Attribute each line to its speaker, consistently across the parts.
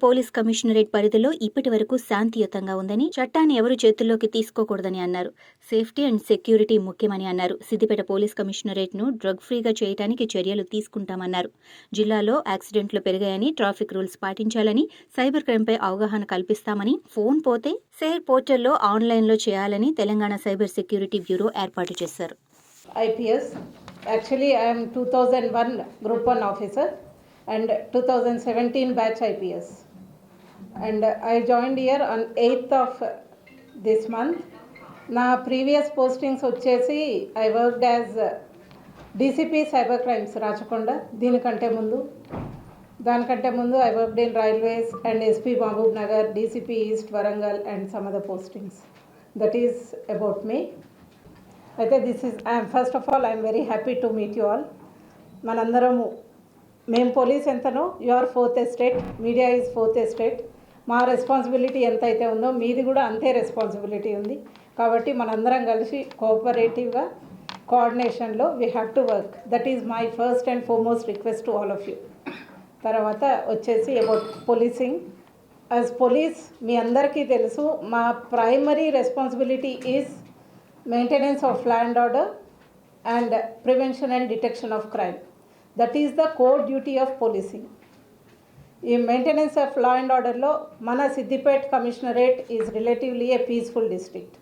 Speaker 1: Police commissionerate పరిధిలో ఇప్పటి వరకు శాంతియుతంగా ఉందని, చట్టాన్ని ఎవరు చేతుల్లోకి తీసుకోకూడదని అన్నారు. సేఫ్టీ అండ్ సెక్యూరిటీ ముఖ్యమని అన్నారు. సిద్దిపేట పోలీస్ కమిషనరేట్ను డ్రగ్ ఫ్రీగా చేయడానికి చర్యలు తీసుకుంటామన్నారు. జిల్లాలో యాక్సిడెంట్లు పెరిగాయని, ట్రాఫిక్ రూల్స్ పాటించాలని, సైబర్ క్రైమ్పై అవగాహన కల్పిస్తామని, ఫోన్ పోతే సేర్ పోర్టల్లో ఆన్లైన్లో చేయాలని తెలంగాణ సైబర్ సెక్యూరిటీ బ్యూరో ఏర్పాటు చేశారు.
Speaker 2: IPS. Actually, I am 2001 Group 1 officer and 2017 batch IPS. And I joined here on 8th of this month. Na previous postings వచ్చేసి I worked as DCP Cyber Crimes Rachakonda. దానికంటే ముందు I worked in Railways and SP Mahbub Nagar, DCP East Warangal and some other postings. That is about me. అయితే first of all I'm very happy to meet you all. మనందరము మేము police ఎంతనో you are 4th estate, media is 4th estate. మా responsibility ఎంత అయితే ఉందో మీది కూడా అంతే రెస్పాన్సిబిలిటీ ఉంది. కాబట్టి మనందరం కలిసి కోఆపరేటివ్గా కోఆర్డినేషన్లో we have to work. That is my first and foremost request to all of you. తర్వాత వచ్చేసి అబౌట్ పోలీసింగ్. యాజ్ పోలీస్ మీ అందరికీ తెలుసు మా primary responsibility is maintenance of law and order and prevention and detection of crime. That is the core duty of policing. In maintenance of law and order lo mana Siddipet Commissionerate is relatively a peaceful district.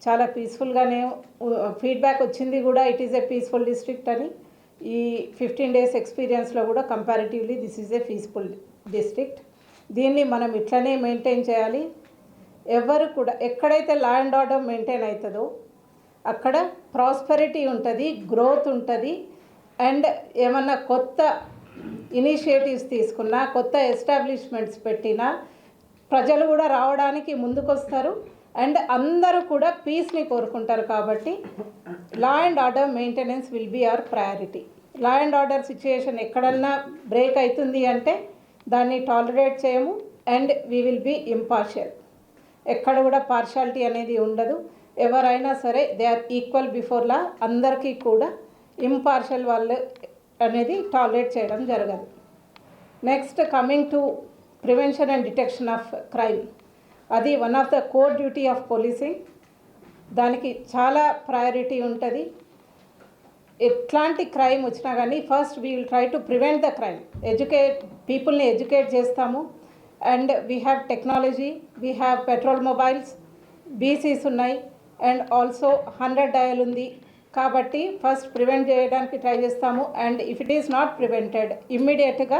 Speaker 2: Chala peaceful gaane feedback ochindi kuda it is a peaceful district ani. Ee 15 days experience lo kuda comparatively this is a peaceful district. Deenni manam itlane maintain cheyali. ఎవరు కూడా ఎక్కడైతే లా and order maintain అవుతుందో అక్కడ prosperity ఉంటుంది, growth ఉంటుంది. And ఏమన్నా కొత్త initiatives తీసుకున్నా, కొత్త ఎస్టాబ్లిష్మెంట్స్ పెట్టినా ప్రజలు కూడా రావడానికి ముందుకొస్తారు. అండ్ అందరూ కూడా పీస్ని కోరుకుంటారు. కాబట్టి law and order maintenance will be our priority. Law and order situation ఎక్కడన్నా బ్రేక్ అవుతుంది అంటే దాన్ని టాలరేట్ చేయము. And we will be impartial. ఎక్కడ కూడా పార్షాలిటీ అనేది ఉండదు. ఎవరైనా సరే they are equal before law. అందరికీ కూడా ఇంపార్షియల్ వాళ్ళు అనేది టాలరేట్ చేయడం జరగదు. Next coming to prevention and detection of crime. అది one of the core duty of policing. దానికి చాలా ప్రయారిటీ ఉంటుంది. ఎట్లాంటి క్రైమ్ వచ్చినా కానీ first we will try to prevent the crime. పీపుల్ని ఎడ్యుకేట్ చేస్తాము. And we have technology, we have patrol mobiles, బీసీస్ ఉన్నాయి అండ్ ఆల్సో 100 డయల్ ఉంది. కాబట్టి ఫస్ట్ ప్రివెంట్ చేయడానికి ట్రై చేస్తాము. And if it is not prevented ఇమ్మీడియట్గా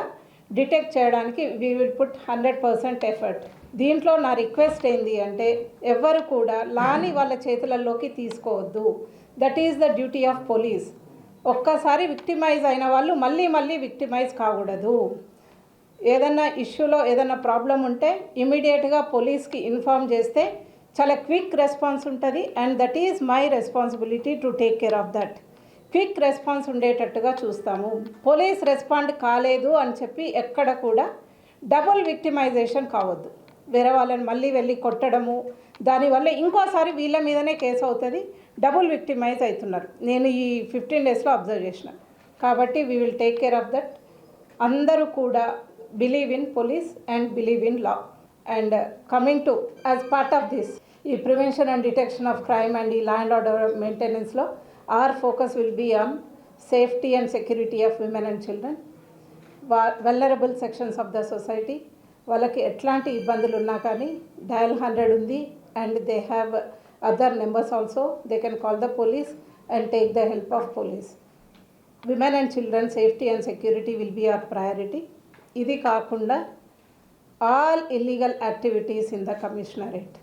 Speaker 2: డిటెక్ట్ చేయడానికి వీ విల్ పుట్ 100% ఎఫర్ట్. దీంట్లో నా రిక్వెస్ట్ ఏంది అంటే ఎవరు కూడా లాని వాళ్ళ చేతులలోకి తీసుకోవద్దు. That is the duty of police. ఒక్కసారి విక్టిమైజ్ అయిన వాళ్ళు మళ్ళీ విక్టిమైజ్ కాకూడదు. ఏదన్నా ఇష్యూలో ఏదన్నా ప్రాబ్లం ఉంటే ఇమీడియట్గా పోలీస్కి ఇన్ఫార్మ్ చేస్తే చాలా క్విక్ రెస్పాన్స్ ఉంటుంది. And that is my responsibility to take care of that. Quick response ఉండేటట్టుగా చూస్తాము. పోలీస్ రెస్పాండ్ కాలేదు అని చెప్పి ఎక్కడ కూడా డబుల్ విక్టిమైజేషన్ కావద్దు. వేరే వాళ్ళని మళ్ళీ వెళ్ళి కొట్టడము, దానివల్ల ఇంకోసారి వీళ్ళ మీదనే కేసు అవుతుంది. డబుల్ విక్టిమైజ్ అవుతున్నారు. నేను ఈ 15 డేస్లో అబ్జర్వ్ చేసిన. కాబట్టి we will take care of that. అందరూ కూడా believe in police and believe in law. And coming to as part of this ఈ prevention and detection of crime and ఈ లా అండ్ ఆర్డర్ మెయింటెనెన్స్లో our focus will be on safety and security of women and children, vulnerable sections of the society. వాళ్ళకి ఎట్లాంటి ఇబ్బందులు ఉన్నా కానీ dial 100 ఉంది and they have other numbers also. They can call the police and take the help of police. Women and children safety and security will be our priority. ఇది కాకుండా all illegal activities in the commissionerate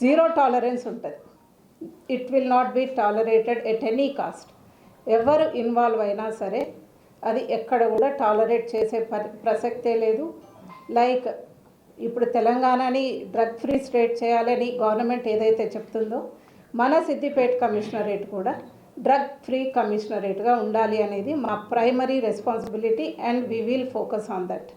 Speaker 2: zero tolerance ఉంటుంది. It will not be tolerated at any cost. ఎవరు involve అయినా సరే అది ఎక్కడ కూడా tolerate చేసే ప్రసక్తే లేదు. లైక్ ఇప్పుడు తెలంగాణని డ్రగ్ ఫ్రీ స్టేట్ చేయాలని గవర్నమెంట్ ఏదైతే చెప్తుందో మన సిద్దిపేట కమిషనరేట్ కూడా డ్రగ్ ఫ్రీ కమిషనరేట్గా ఉండాలి అనేది మా primary responsibility. And we will focus on that.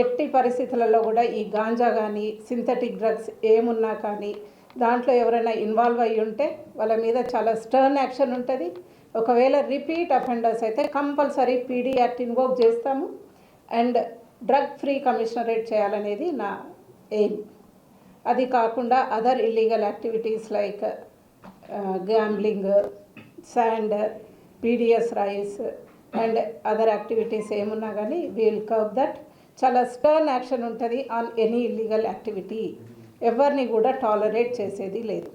Speaker 2: ఎట్టి పరిస్థితులలో కూడా ఈ గాంజా కానీ సింథటిక్ డ్రగ్స్ ఏమున్నా కానీ దాంట్లో ఎవరైనా ఇన్వాల్వ్ అయ్యి ఉంటే వాళ్ళ మీద చాలా స్టర్న్ యాక్షన్ ఉంటుంది. ఒకవేళ రిపీట్ అఫెండర్స్ అయితే కంపల్సరీ పీడీ యాక్ట్ ఇన్వోక్ చేస్తాము. అండ్ డ్రగ్ ఫ్రీ కమిషనరేట్ చేయాలనేది నా ఎయిమ్. అది కాకుండా other illegal activities like gambling, sand, PDS rice and other activities ఏమున్నా కానీ వీల్ కర్బ్ దట్. చాలా స్టర్న్ యాక్షన్ ఉంటుంది ఆన్ ఎనీ ఇల్లీగల్ యాక్టివిటీ. ఎవరిని కూడా టాలరేట్ చేసేది లేదు.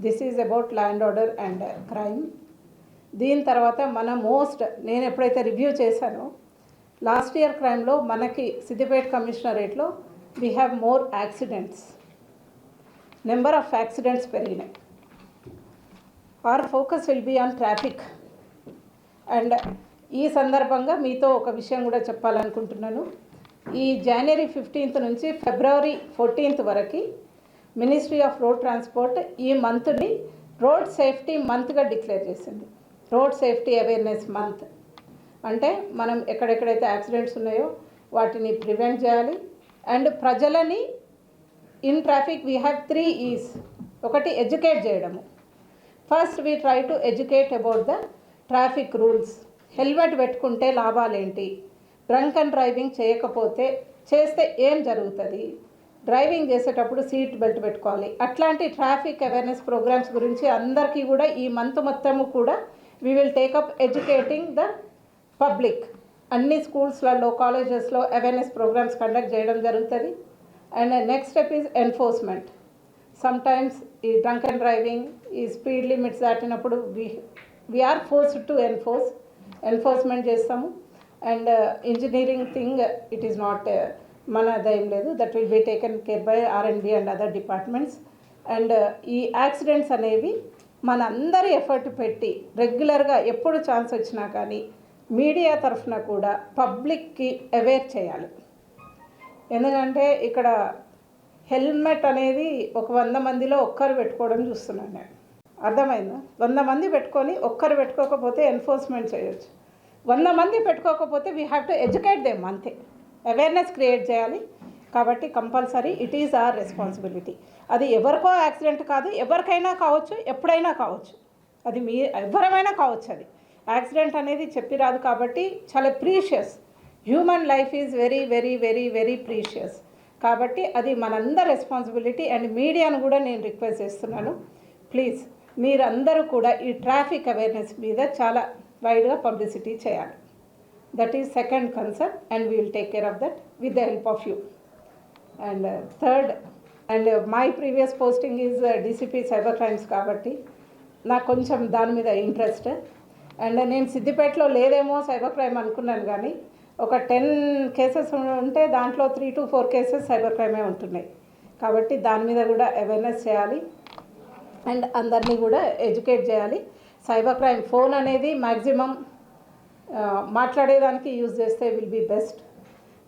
Speaker 2: This is about land order and crime. దీని తర్వాత నేను ఎప్పుడైతే రివ్యూ చేశానో లాస్ట్ ఇయర్ క్రైమ్లో మనకి సిద్దిపేట కమిషనరేట్లో we have more accidents. Number of accidents పెరిగినాయి. Our focus will be on traffic. And ఈ సందర్భంగా మీతో ఒక విషయం కూడా చెప్పాలనుకుంటున్నాను. ఈ జనవరి 15th నుంచి ఫిబ్రవరి 14th వరకు మినిస్ట్రీ ఆఫ్ రోడ్ ట్రాన్స్పోర్ట్ ఈ మంత్ని రోడ్ సేఫ్టీ మంత్గా డిక్లేర్ చేసింది. రోడ్ సేఫ్టీ అవేర్నెస్ మంత్ అంటే మనం ఎక్కడెక్కడైతే యాక్సిడెంట్స్ ఉన్నాయో వాటిని ప్రివెంట్ చేయాలి. అండ్ ప్రజలని in traffic we have 3 E's. ఒకటి ఎడ్యుకేట్ చేయడము. First we try to educate about the traffic rules. Helmet పెట్టుకుంటే లాభాలేంటి, డ్రంక్ అండ్ డ్రైవింగ్ చేస్తే ఏం జరుగుతుంది, డ్రైవింగ్ చేసేటప్పుడు సీట్ బెల్ట్ పెట్టుకోవాలి. అట్లాంటి ట్రాఫిక్ అవేర్నెస్ ప్రోగ్రామ్స్ గురించి అందరికీ కూడా ఈ మంత్ మొత్తము కూడా we will take up educating the public. అన్ని స్కూల్స్లలో, కాలేజెస్లో అవేర్నెస్ ప్రోగ్రామ్స్ కండక్ట్ చేయడం జరుగుతుంది. And next step is enforcement. Sometimes ఈ డ్రంక్ అండ్ డ్రైవింగ్, ఈ స్పీడ్ లిమిట్స్ దాటినప్పుడు we are forced to enforcement చేస్తాము. And engineering thing it is not మన దయం లేదు. That will be taken care by R&B and other departments. And ఈ accidents అనేవి మన అందరి ఎఫర్ట్ పెట్టి రెగ్యులర్గా ఎప్పుడు ఛాన్స్ వచ్చినా కానీ మీడియా తరఫున కూడా పబ్లిక్కి అవేర్ చేయాలి. ఎందుకంటే ఇక్కడ హెల్మెట్ అనేది ఒక 100 మందిలో ఒక్కరు పెట్టుకోవడం చూస్తున్నాను నేను. అర్థమైందా? 100 మంది పెట్టుకొని ఒక్కరు పెట్టుకోకపోతే ఎన్ఫోర్స్మెంట్ చేయొచ్చు. 100 మంది పెట్టుకోకపోతే we have to educate them, అంతే. అవేర్నెస్ క్రియేట్ చేయాలి. కాబట్టి compulsory it is our responsibility. అది ఎవరికో యాక్సిడెంట్ కాదు, ఎవరికైనా కావచ్చు, ఎప్పుడైనా కావచ్చు. అది ఎవరమైనా కావచ్చు. అది యాక్సిడెంట్ అనేది చెప్పి రాదు. కాబట్టి చాలా precious. Human life is very very very very precious. కాబట్టి అది మనందరి రెస్పాన్సిబిలిటీ. అండ్ మీడియాను కూడా నేను రిక్వెస్ట్ చేస్తున్నాను, ప్లీజ్ మీరందరూ కూడా ఈ ట్రాఫిక్ అవేర్నెస్ మీద చాలా వైడ్గా పబ్లిసిటీ చేయాలి. That is second concern and we will take care of that with the help of you. And third, and my previous posting is DCP cyber crimes కాబట్టి నాకు కొంచెం దాని మీద ఇంట్రెస్ట్. అండ్ నేను సిద్దిపేటలో లేదేమో సైబర్ క్రైమ్ అనుకున్నాను, కానీ ఒక 10 కేసెస్ ఉంటే దాంట్లో 3 to 4 కేసెస్ సైబర్ క్రైమే ఉంటున్నాయి. కాబట్టి దాని మీద కూడా అవేర్నెస్ చేయాలి అండ్ అందరినీ కూడా ఎడ్యుకేట్ చేయాలి. సైబర్ క్రైమ్ ఫోన్ అనేది మ్యాక్సిమం మాట్లాడేదానికి యూజ్ చేస్తే విల్ బీ బెస్ట్.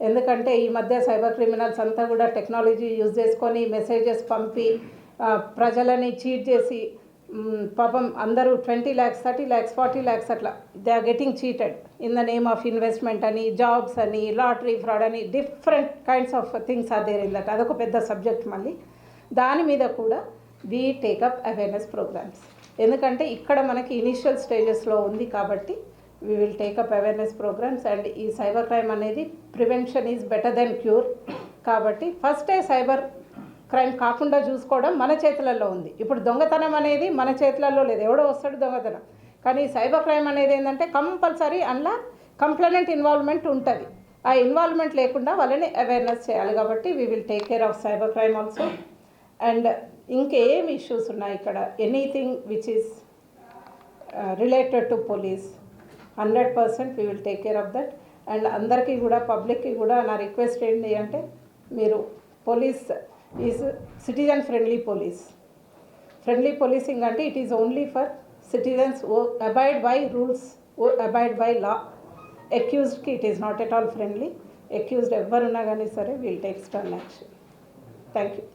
Speaker 2: ఎందుకంటే ఈ మధ్య సైబర్ క్రిమినల్స్ అంతా కూడా టెక్నాలజీ యూజ్ చేసుకొని మెసేజెస్ పంపి ప్రజలని చీట్ చేసి పాపం అందరూ 20 lakhs, 30 lakhs, 40 lakhs అట్లా they are getting cheated in the name of investment అని, జాబ్స్ అని, లాటరీ ఫ్రాడ్ అని, different kinds of things are there in that. అదొక పెద్ద సబ్జెక్ట్. మళ్ళీ దాని మీద కూడా వీ టేకప్ అవేర్నెస్ ప్రోగ్రామ్స్. ఎందుకంటే ఇక్కడ మనకి ఇనిషియల్ స్టేజెస్లో ఉంది కాబట్టి we will take up awareness programmes. And ఈ సైబర్ క్రైమ్ అనేది prevention is better then cure. కాబట్టి ఫస్టే సైబర్ క్రైమ్ కాకుండా చూసుకోవడం మన చేతులలో ఉంది. ఇప్పుడు దొంగతనం అనేది మన చేతులలో లేదు, ఎవడో వస్తాడు దొంగతనం. కానీ సైబర్ క్రైమ్ అనేది ఏంటంటే కంపల్సరీ అందులో కంప్లైనెంట్ ఇన్వాల్వ్మెంట్ ఉంటుంది. ఆ ఇన్వాల్వ్మెంట్ లేకుండా వాళ్ళని అవేర్నెస్ చేయాలి. కాబట్టి we will take care of cyber crime also. And ఇంకేం ఇష్యూస్ ఉన్నాయి ఇక్కడ, anything which is related to police 100% we will take care of that. And అందరికీ కూడా పబ్లిక్కి కూడా నా రిక్వెస్ట్ ఏంటి అంటే, మీరు police is citizen friendly police. Friendly policing అంటే it is only for citizens who abide by rules, who abide by law. అక్యూజ్డ్కి it is not at all friendly. అక్యూజ్డ్ ఎవరున్నా కానీ సరే will take stern action. Thank you.